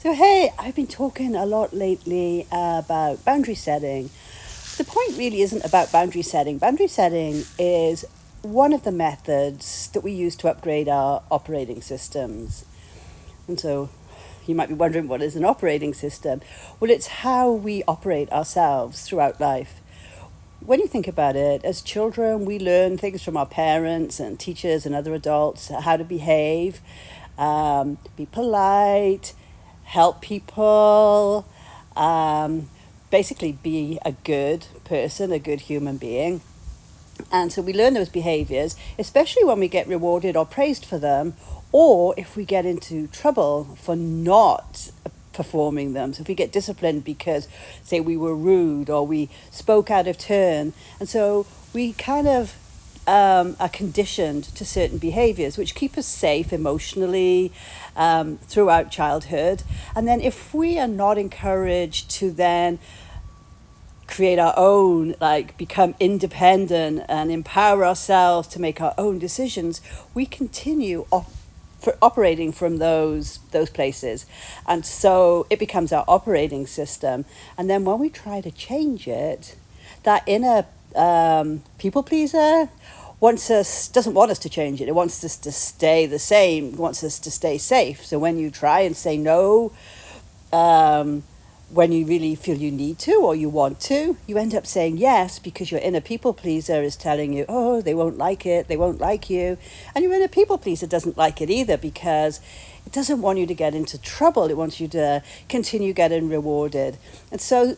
So, hey, I've been talking a lot lately about boundary setting. The point really isn't about boundary setting. Boundary setting is one of the methods that we use to upgrade our operating systems. And so you might be wondering, what is an operating system? Well, it's how we operate ourselves throughout life. When you think about it, as children, we learn things from our parents and teachers and other adults, how to behave, be polite, help people, basically be a good person, a good human being. And so we learn those behaviors, especially when we get rewarded or praised for them, or if we get into trouble for not performing them. So if we get disciplined because, say, we were rude or we spoke out of turn. And so we kind of are conditioned to certain behaviors which keep us safe emotionally throughout childhood. And then if we are not encouraged to then create our own, like become independent and empower ourselves to make our own decisions, we continue operating from those places. And so it becomes our operating system. And then when we try to change it, that inner people pleaser doesn't want us to change it. It wants us to stay the same. It wants us to stay safe. So when you try and say no, when you really feel you need to or you want to, you end up saying yes because your inner people pleaser is telling you, oh, they won't like it, they won't like you. And your inner people pleaser doesn't like it either because it doesn't want you to get into trouble. It wants you to continue getting rewarded. And so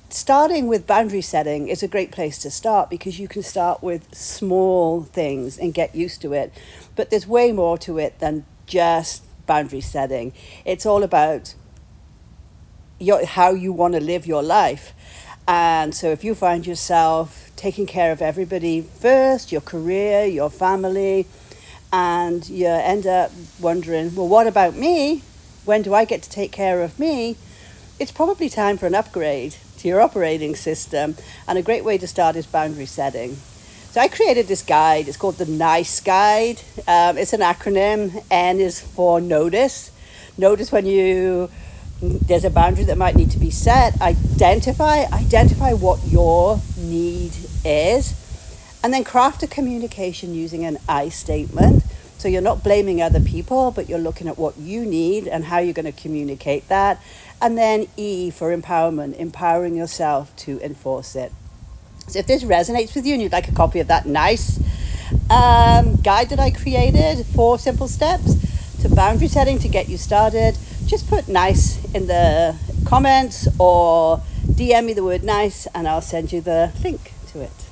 starting with boundary setting is a great place to start because you can start with small things and get used to it. But there's way more to it than just boundary setting. It's all about how you want to live your life. And so if you find yourself taking care of everybody first, your career, your family, and you end up wondering, well, what about me? When do I get to take care of me? It's probably time for an upgrade to your operating system. And a great way to start is boundary setting. So I created this guide. It's called the NICE Guide. It's an acronym. N is for notice. Notice when there's a boundary that might need to be set. Identify what your need is, and then craft a communication using an I statement. So you're not blaming other people, but you're looking at what you need and how you're going to communicate that. And then E for empowerment, empowering yourself to enforce it. So if this resonates with you and you'd like a copy of that NICE guide that I created, 4 simple steps to boundary setting to get you started, just put NICE in the comments or DM me the word NICE and I'll send you the link to it.